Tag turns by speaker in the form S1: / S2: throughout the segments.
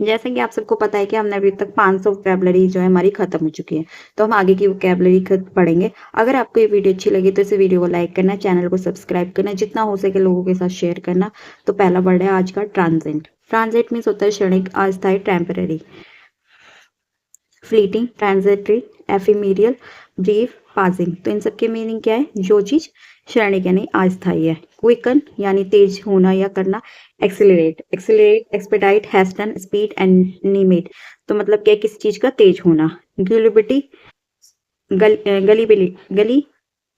S1: जैसे कि आप सबको पता है कि हमने अभी तक 500 वोकैबलरी जो है हमारी खत्म हो चुकी है, तो हम आगे की वोकैबलरी पढ़ेंगे। अगर आपको ये वीडियो अच्छी लगी तो इस वीडियो को लाइक करना, चैनल को सब्सक्राइब करना, जितना हो सके लोगों के साथ शेयर करना। तो पहला वर्ड है आज का ट्रांजेंट। ट्रांजेंट मीन्स होता है क्षणिक, अस्थायी, temporary. Fleeting, transitory, ephemeral, brief, passing. तो इन सब के मीनिंग क्या है? जो चीज क्षणिक यानी अस्थायी है। क्विकन यानी तेज होना या करना। Accelerate, accelerate, expedite, hasten, speed, animate. तो मतलब क्या है? किसी चीज का तेज होना। ग्लूबिलिटी,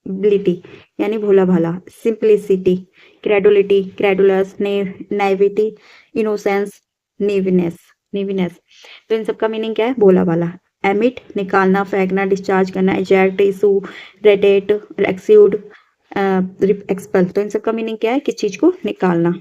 S1: गलीबिलिटी यानी भोला भाला। Simplicity, credulity, credulous, naivety, innocence, naiveness, naiveness. तो इन सब का मीनिंग क्या है? भोला भाला। एमिट, निकालना, फेंकना, डिस्चार्ज करना। इजेक्ट, इशू, रेटेट, एक्सूड, एक्सपल। तो इन सब का मीनिंग क्या है? किस चीज को निकालना।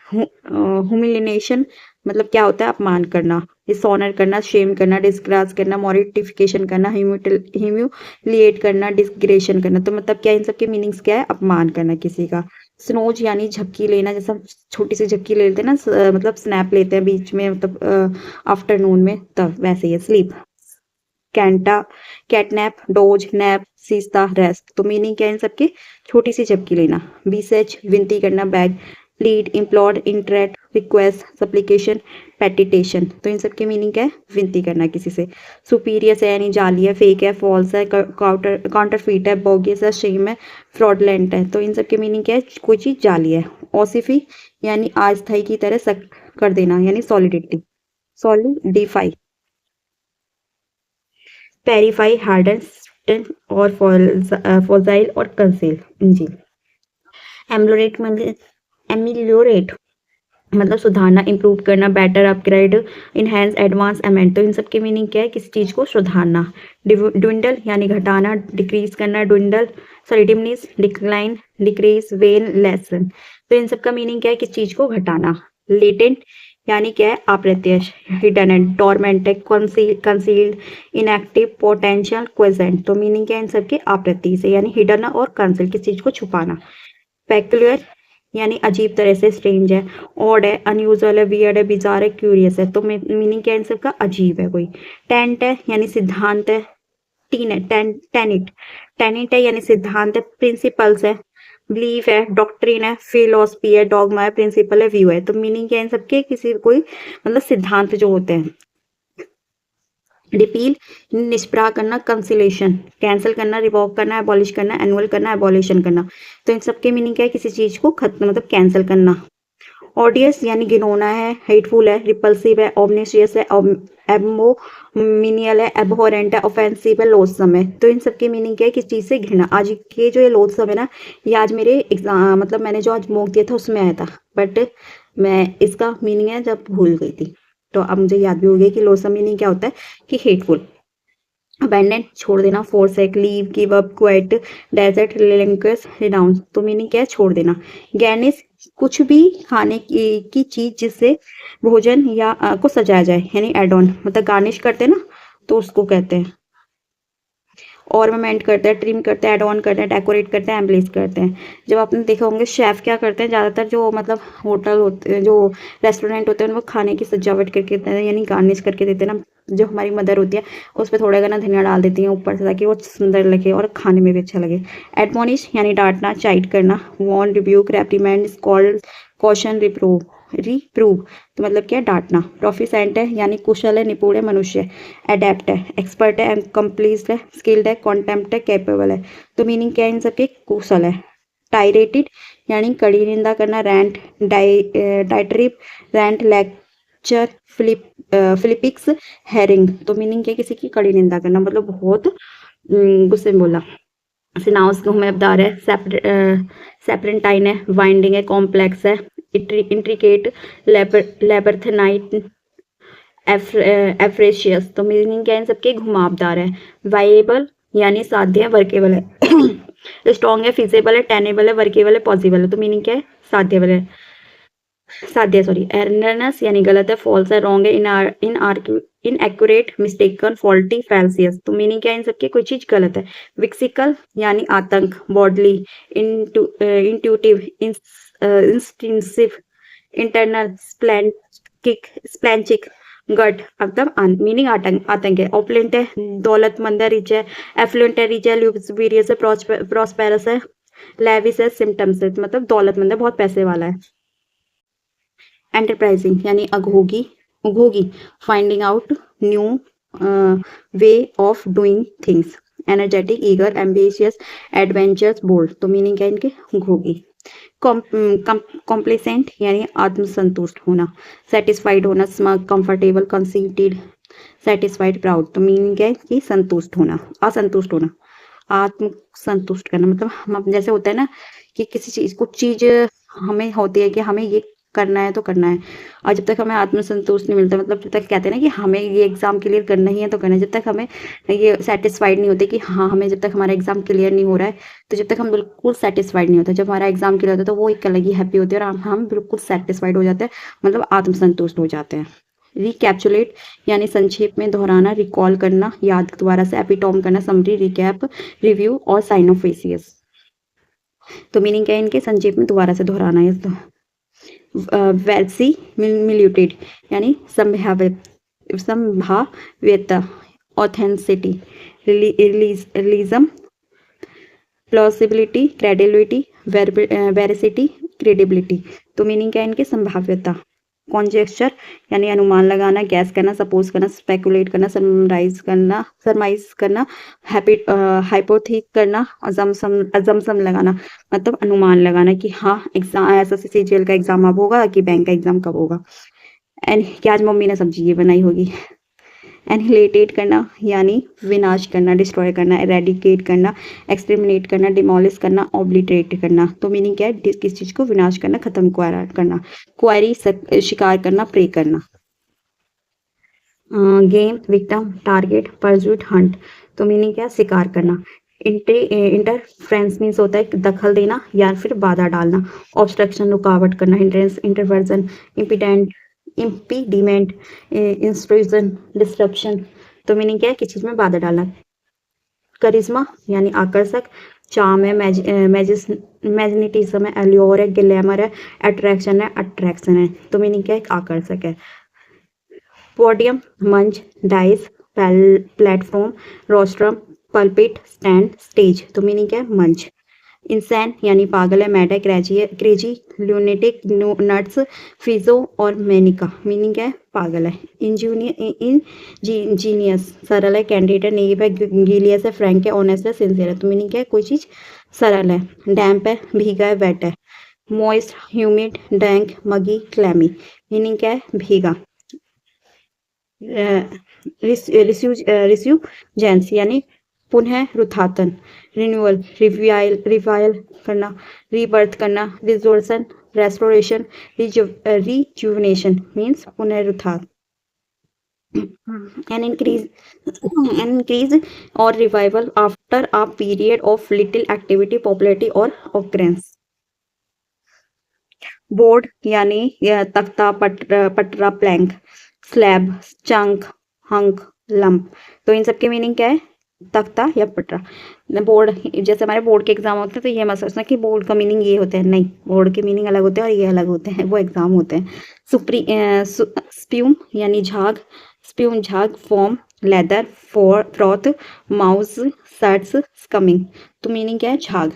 S1: ह्यूमिलिनेशन मतलब क्या होता है? अपमान करना। डिसऑनर करना, शेम करना, डिस्ग्रास करना, मॉरिटिफिकेशन करना, ह्यूमिलिएट करना, डिसग्रेशन करना। तो मतलब क्या? इन सब के मीनिंग्स क्या है? अपमान करना किसी का। स्नोज यानी झपकी लेना, जैसे हम छोटी सी झपकी ले लेते हैं ना, मतलब स्नैप लेते हैं बीच में, मतलब आफ्टरनून में, तब वैसे ही है। स्लीप, कैंटा, catnap, doze, nap, siesta, rest. तो मीनिंग क्या है इन सबके? छोटी सी झपकी लेना। बीसेज, विनती करना, beg. Plead, implore, entreat, request, supplication, petition. तो इन सबके मीनिंग क्या है? विनती करना किसी से। सुपीरियस है यानी जाली है, फेक है, फॉल्स है, काउंटरफीट है, बोगियस है, शेम है, फ्रॉडलेंट है। तो इन सबके मीनिंग क्या है? कोई चीज जाली है। ओसिफी यानी अस्थायी की तरह सख्त कर देना यानी सॉलिडिटी। सॉलिडिफाई, पेरिफाई, हार्डन और फॉजाइल और कंसील। जी। एम्लोरेट मतलब एमिलियोरेट मतलब सुधारना, इम्प्रूव करना, better, upgrade, enhance, advance, amend. तो इन सब की मीनिंग क्या है? किसी चीज को सुधारना। ड्विंडल यानी घटाना, डिक्रीज करना, dwindle, sorry diminish, decline, decrease, when, lesson. तो इन सब का मीनिंग क्या है? किसी चीज को घटाना। लेटेंट यानी क्या है? अप्रत्यक्ष। हिडन है, डोरमेंट है, कंसील्ड, इनएक्टिव, पोटेंशियल, क्वेजेंट। तो मीनिंग क्या है इन सब के? अप्रत्यय से यानी हिडन और कंसील, किसी चीज को छुपाना। पेक्युलर यानी अजीब तरह से, स्ट्रेंज है। ऑड है, अनयूजुअल है, वियर्ड है, बिजार है, क्यूरियस है। तो मीनिंग क्या है इन सब का? अजीब है कोई। टेंट है यानी सिद्धांत है। टीन है, टेनिट, टेनिट है यानी सिद्धांत है। प्रिंसिपल्स है, बिलीफ है, डॉक्ट्रिन है, फिलोसफी है, डॉगमा है, प्रिंसिपल है, व्यू है। तो मीनिंग क्या है इन सबके? किसी कोई मतलब सिद्धांत जो होते हैं। रिपील निष्प्रह करना, कंसिलेशन कैंसिल करना, रिवॉक करना, एबॉलिश करना, एनुअल करना, एबॉलिशन करना। तो इन सबके मीनिंग क्या है? किसी चीज को खत्म मतलब कैंसिल करना। ऑडियस यानी घिनौना है, हेटफुल है, रिपल्सिव है, ऑब्नेशियस है, एबोमिनियल है, एबहोरेंट है, ऑफेंसिव है, लोथसम है। तो इन सबकी मीनिंग क्या है? किस चीज से घृणा। आज के जो ये लोथसम है ना, ये आज मेरे एग्जाम मतलब मैंने जो आज मॉक दिया था उसमें आया था, बट मैं इसका मीनिंग है जब भूल गई थी, तो अब मुझे याद भी हो गया कि लोथसम मीनिंग क्या होता है कि हेटफुल। अबैंडन छोड़ देना, forsake, leave, give up, quit, desert, relinquish, renounce. तो मीनिंग क्या है? छोड़ देना। गैनिस कुछ भी खाने की चीज जिससे भोजन या को सजाया जाए यानी एड ऑन, मतलब गार्निश करते हैं ना, तो उसको कहते हैं। ऑर्नामेंट करते हैं, ट्रिम करते हैं, एड ऑन करते हैं, डेकोरेट करते हैं, एम्बेलिश करते हैं। जब आपने देखा होंगे शेफ क्या करते हैं ज़्यादातर, जो मतलब होटल होते हैं, जो रेस्टोरेंट होते हैं, उनमें खाने की सजावट करके देते हैं यानी गार्निश करके देते हैं ना। जो हमारी मदर होती है उस पर थोड़ा ना धनिया डाल देती हैं ऊपर से ताकि वो सुंदर लगे और खाने में भी अच्छा लगे। एडमोनिश यानी डांटना, चाइट करना। Warn, rebuke, reprimand, scold, caution, reprove, reprove. तो मतलब क्या? डांटना। प्रोफिशेंट है यानी कुशल है, निपुण है, मनुष्य है। एडेप्ट है, एक्सपर्ट है, कंप्लीट है, स्किल्ड है, कॉन्टेम्प्ट है, कैपेबल है। तो मीनिंग क्या है इन सबके? कुशल है। टायरेटेड यानी कड़ी निंदा करना। Rant, diatribe, rant, lecture, philippics, harangue. तो मीनिंग क्या? किसी की कड़ी निंदा करना, मतलब बहुत गुस्से में बोला। सिनाउस घुमावदार है, सेपरेंटाइन है, वाइंडिंग है, कॉम्प्लेक्स है, इंट्रिकेट, लेबरथनाइट, एफ्रेशियस। तो मीनिंग क्या है इन सबके? घुमावदार है। वाइएबल यानी साध्य है, वर्केबल है। स्ट्रॉन्ग है, फिजिबल है, टेनेबल है, वर्केबल है, पॉसिबल है। तो मीनिंग क्या है? साध्यबल है, साध्य सॉरी। एररनेस यानी गलत है, फॉल्स है, रॉन्ग है, इनएक्यूरेट, मिस्टेकन, फॉल्टी, फैल्सियस। तो मीनिंग क्या है इन सबके? कोई चीज गलत है। विक्सिकल यानी आतंक, बॉडली, इंट्यूटिव, इंस्टिंसिव, इंटरनल, किक, स्प्लैंचिक, गट मतलब मीनिंग आतंक है। ओपुलेंट है, दौलतमंद है, रिच है। एफ्लुएंट है, रिच है। ल्यूक्सुरियस है, प्रॉस्पेरस है। लेविस है, सिम्टम्स है मतलब दौलतमंद है, बहुत पैसे वाला है। एंटरप्राइजिंग यानी अघोगी, उघोगी, finding out new way of doing things. Energetic, eager, ambitious, adventurous, bold. तो मीनिंग क्या है इनके? उघोगी। कॉम्प्लेसेंट यानी आत्मसंतुष्ट होना। सेटिस्फाइड होना, smug, comfortable, conceited, satisfied, proud. तो मीनिंग क्या है कि संतुष्ट होना, असंतुष्ट होना। आत्म संतुष्ट करना मतलब हम जैसे होता है ना कि किसी चीज कुछ चीज हमें होती है कि हमें ये करना है तो करना है, और जब तक हमें आत्मसंतोष नहीं मिलता मतलब जब तक कहते हैं ना कि हमें ये एग्जाम क्लियर करना ही है तो करना है, जब तक हमें ये सेटिस्फाइड नहीं होते कि हाँ हमें जब तक हमारा एग्जाम क्लियर नहीं हो रहा है, तो जब तक हम बिल्कुल सेटिस्फाइड नहीं होते, जब हमारा एग्जाम क्लियर होता है तो वो एक अलग ही हैप्पी होती है और हम बिल्कुल सेटिस्फाइड हो जाते हैं, मतलब आत्मसंतुष्ट हो जाते हैं। रिकैप्चुलेट यानी संक्षेप में दोहराना, रिकॉल करना, याद दोबारा से, एपिटोम करना, समरी, रिकैप, रिव्यू और साइनोफेसियस। तो मीनिंग क्या है इनके? संक्षेप में दोबारा से दोहराना है। तो वैसी मिल्यूटेड यानी संभाव्यता, ऑथेंसिटी, रिलीजम, प्लॉसिबिलिटी, क्रेडिबिलिटी, वेरिसिटी, क्रेडिबिलिटी। तो मीनिंग क्या है इनके? संभाव्यता। कॉन्जेक्चर यानी अनुमान लगाना, गैस करना, सपोज करना, स्पेकुलेट करना, सरमाइज करना, हाइपोथेसिस करना, अजम्पशन लगाना मतलब अनुमान लगाना कि हाँ एग्जाम ऐसा सीजीएल का एग्जाम अब होगा कि बैंक का एग्जाम कब होगा, एंड कि आज मम्मी ने सब्जी ये बनाई होगी। एनहिलेटेड करना यानी विनाश करना, डिस्ट्रॉय करना, एरेडिकेट करना, एक्सटर्मिनेट करना, डिमोलिश करना, ऑब्लिटरेट करना। तो मीनिंग क्या है? किस चीज को विनाश करना, खत्म करना। क्वारी शिकार करना, प्रे करना। Game, victim, target, pursuit, hunt. तो मीनिंग क्या है? शिकार करना। इंटरफ्रेंस मीन्स होता है दखल देना या फिर बाधा डालना। ऑब्स्ट्रक्शन रुकावट करना, हिंड्रेंस, इंटरवर्जन, इम्पीडिमेंट, इंस्ट्रूजन, डिस्ट्रप्शन। तो मीनिंग क्या है? किसी चीज में बाधा डालना। करिश्मा यानी आकर्षक, चार्म है, मैग्नेटिज्म है, एल्योर है, ग्लैमर है, अट्रैक्शन है। तो मीनिंग क्या है? आकर्षक है। पोडियम, मंच, dice, platform, rostrum, pulpit, stand, stage. तो मीनिंग क्या है? मंच। इंसैन यानी पागल है, मैड है, क्रेजी, ल्यूनेटिक, नट्स, फिजो और मैनिका। मीनिंग क्या है? पागल है। इंजीनियस सरल है, कैंडिडेट है, नेव है, गीलियस है, फ्रैंक है, ऑनेस्ट है, सिंसियर है। तो मीनिंग क्या है? कोई चीज सरल है। डैम्प है, भीगा है, वेट है। Moist, humid, dank, muggy, clammy. Meaning क्या है? भीगा। रिस्यूजेंस यानी पुनः रुथातन, रिन्यूअल, रिवाइल करना, रीबर्थ करना, रिजोर्सन, रेस्टोरेशन, रिजुवनेशन मीन्स पुनरुत्थान। an increase or revival after a period of little activity, popularity or occurrence. Board यानी तख्ता, पटरा, plank, slab, chunk, hunk, lump. तो इन सब के मीनिंग क्या है? तख्ता या पटरा। बोर्ड, जैसे हमारे बोर्ड के एग्जाम होते हैं तो ये मत सोचना कि बोर्ड का मीनिंग ये होता है, नहीं, बोर्ड के मीनिंग अलग होते हैं और ये अलग होते हैं, वो एग्जाम होते हैं। स्प्यूम यानी झाग, स्प्यूम झाग, foam, lather, froth, mousse, suds, scumming. तो मीनिंग क्या है? झाग।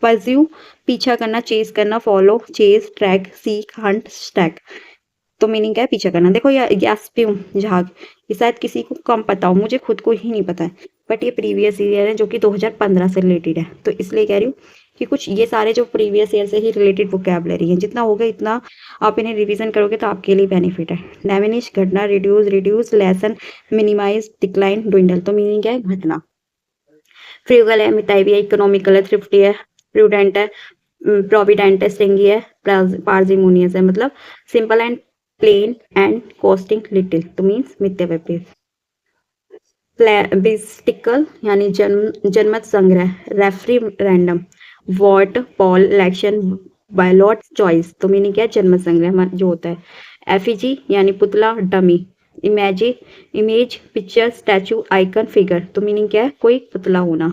S1: परस्यू पीछा करना, चेस करना, follow, chase, track, seek, hunt, stack. तो मीनिंग क्या है? पीछा करना। देखो यास्पियम झाग, ये शायद किसी को कम पता हो, मुझे खुद को ही नहीं पता है, बट ये प्रीवियस ईयर है जो कि 2015 से रिलेटेड है, तो इसलिए कह रही हूँ कि कुछ ये सारे जो प्रीवियस ईयर से ही रिलेटेड वोकैबुलरी है, जितना होगा इतना आप इन्हें रिवीजन करोगे तो आपके लिए बेनिफिट है। डैमिनिश घटना, reduce, lessen, minimise, decline, dwindle। तो मीनिंग क्या है? घटना। फ्रूगल है, मिताइबी है, इकोनॉमिकल है, थ्रिफ्टी है, प्रूडेंट है, प्रोविडेंट है, स्टिंगी है, पार्जिमोनियस है, मतलब simple and plain and costing little. तो मीन्स मिथ्या व्यक्ति। प्लेबिस्टिकल यानी जनमत संग्रह, referendum, vote, poll, election, ballot, choice. तो मीनिंग क्या है? जनमत संग्रह जो होता है। एफिजी यानी पुतला, dummy, image, picture, statue, icon, figure. तो मीनिंग क्या है? कोई पुतला होना।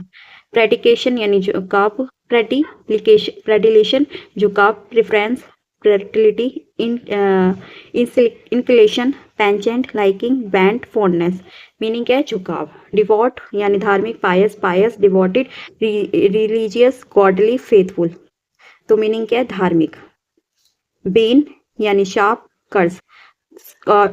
S1: प्रेडिकेशन यानी झुकाव, प्रेडिलेशन झुकाव, preference, fertility, inclination, penchant, liking, bent, fondness. Meaning क्या है? झुकाव। डिवोट यानी धार्मिक, pious, pious, devoted, religious, godly, faithful. तो मीनिंग क्या है? धार्मिक। बेन यानी शाप, curse.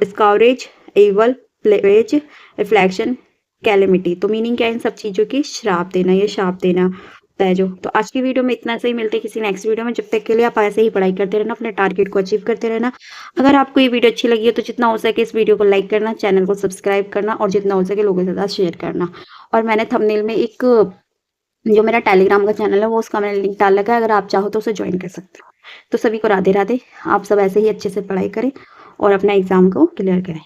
S1: Scourge, evil, plague, reflection, calamity. तो मीनिंग क्या है इन सब चीजों की? श्राप देना, ये शाप देना होता है जो। तो आज की वीडियो में इतना से ही, मिलते हैं किसी नेक्स्ट वीडियो में। जब तक के लिए आप ऐसे ही पढ़ाई करते रहना, अपने टारगेट को अचीव करते रहना। अगर आपको ये वीडियो अच्छी लगी है तो जितना हो सके इस वीडियो को लाइक करना, चैनल को सब्सक्राइब करना और जितना हो सके लोगों के साथ शेयर करना। और मैंने थंबनेल में एक जो मेरा टेलीग्राम का चैनल है वो उसका मैंने लिंक डाल रखा है, अगर आप चाहो तो उसे ज्वाइन कर सकते हो। तो सभी को राधे राधे। आप सब ऐसे ही अच्छे से पढ़ाई करें और अपना एग्जाम को क्लियर करें।